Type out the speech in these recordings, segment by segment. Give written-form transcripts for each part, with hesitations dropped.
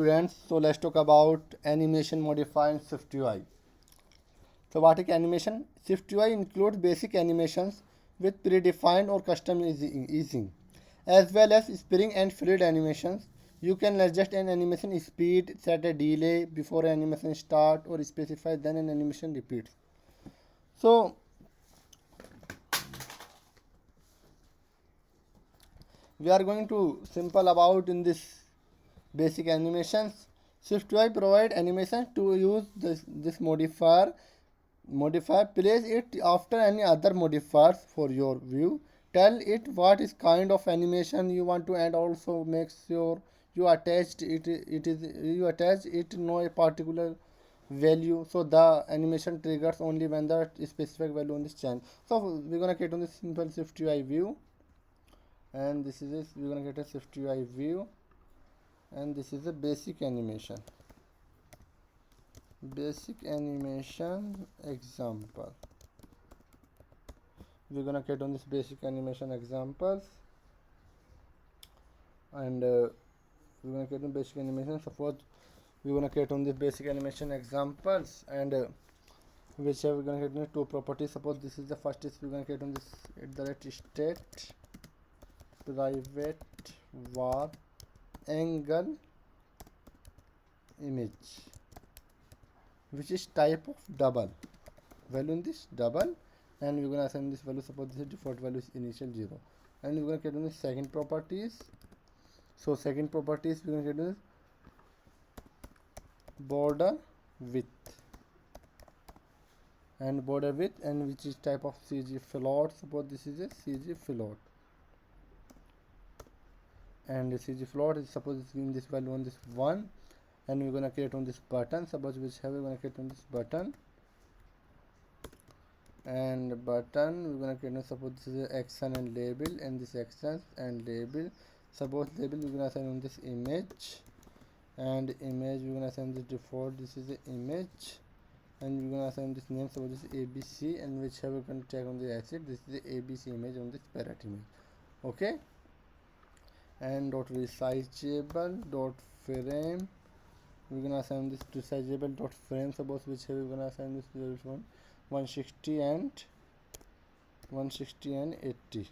Students, so let's talk about animation modifier in SwiftUI. So what is animation? SwiftUI includes basic animations with predefined or custom easing, as well as spring and fluid animations. You can adjust an animation speed, set a delay before an animation start, or specify then an animation repeats. So we are going to simple about in this basic animations. SwiftUI provide animation to use this modifier, place it after any other modifiers for your view, tell it what is kind of animation you want to, and also make sure you attached you attach it no a particular value, so the animation triggers only when the specific value on this change. So we're gonna create on this simple SwiftUI view, and this is it. We're gonna get a SwiftUI view, and this is a basic animation example. We're gonna get on this basic animation examples, and we're gonna get on basic animation. Suppose we're gonna get on the basic animation examples, and which we're gonna get on two properties. Suppose this is the first is we're gonna get on this at the right state private var angle image, which is type of double value in this double, and we're gonna assign this value. Suppose this default value is initial 0, and we're gonna get on the second properties. So second properties we're gonna get on border width, and which is type of CG float. Suppose this is a CG float, and the CG float is suppose it's in this value on this 1, and we're gonna create on this button. Suppose we're gonna create on this button, and button we're gonna create, suppose this is action and label, and this action and label. Suppose label we're gonna assign on this image, and image we're gonna assign this default, this is the image, and we're gonna assign this name. Suppose this is ABC, and whichever we're gonna check on the asset, this is the ABC image on this parrot image. Okay, and dot resizable dot frame, we're gonna assign this resizable dot frame. Suppose whichever we're gonna assign this one 160 and 80.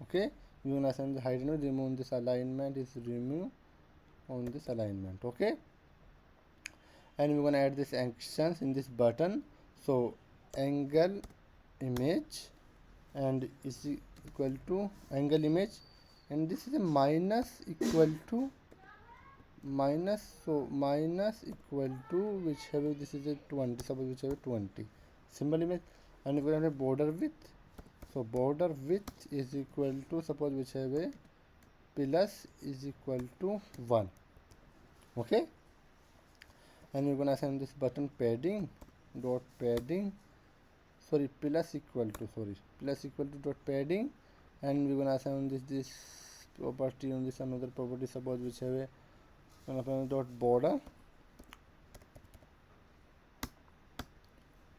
Okay, we're gonna assign the height and remove this alignment is remove on this alignment. Okay, and we're gonna add this actions in this button. So angle image, and is equal to angle image, and this is a minus equal to minus, so minus equal to whichever this is a 20. Suppose whichever 20 symbol image, and we're gonna have border width. So border width is equal to, suppose whichever plus is equal to 1. Okay, and we're gonna assign this button padding dot padding, plus equal to dot padding, and we're gonna assign this property on this another property. Suppose whichever dot border.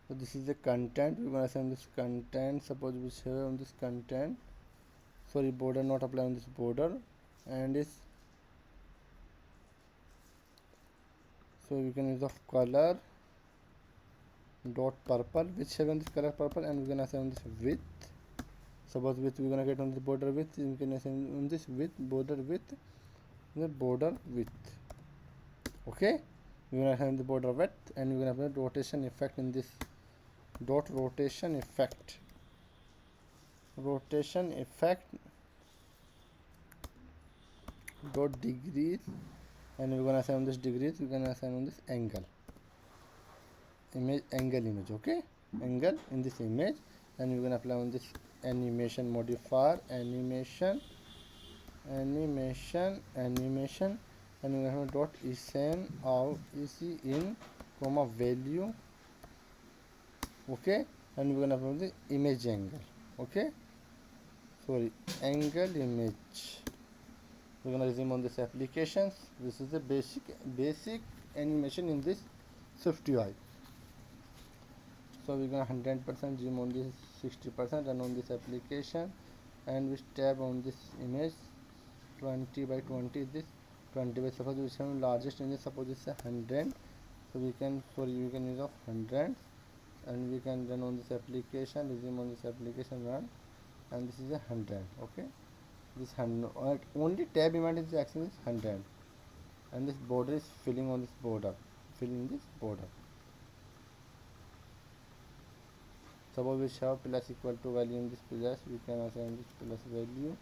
So this is the content, we're gonna assign this content. Suppose whichever on this content, border not apply on this border, and is, so we can use of color dot purple, whichever this color purple, and we're gonna assign this width. Suppose width we're gonna get on the border width, we can assign on this width border width, the border width. Okay, we're gonna assign the border width, and we're gonna have a rotation effect in this dot rotation effect dot degrees, and we're gonna assign on this degrees, we're gonna assign on this angle image. Okay, angle in this image, and we're gonna apply on this animation modifier animation, and we're gonna have dot esin out ec in comma value. Okay, and we're gonna have the image angle. Okay, angle image. We're gonna resume on this applications. This is the basic animation in this SwiftUI. So we're gonna 100% zoom on this 60%, and on this application, and we tab on this image 20 by 20 this 20 by suppose which one largest range, suppose it's a 100, so we can use of 100, and we can run on this application, resume on this application, run, and this is a 100. Okay, this 100 only tab event is action is 100, and this border is filling on this border, filling this border. Suppose we have plus equal to value in this plus, we can assign this plus value.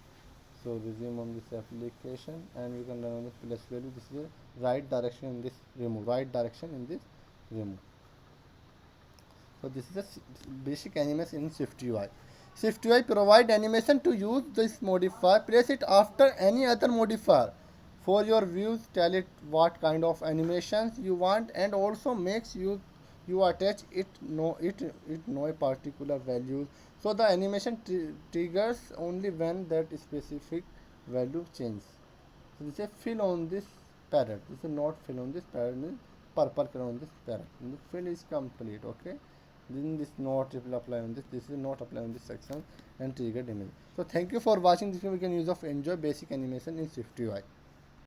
So resume on this application, and we can run on this plus value. This is the right direction in this remove, right direction in this remove. So this is a basic animation in SwiftUI. SwiftUI provide animation to use this modifier. Place it after any other modifier. For your views, tell it what kind of animations you want, and also makes you attach it no a particular value. So the animation triggers only when that specific value changes. So this is fill on this parrot. This is not fill on this parrot, means purple color on this parrot. And the fill is complete. Okay. Then this not will apply on this. This is not apply on this section and triggered image. So thank you for watching this video. We can use of enjoy basic animation in SwiftUI.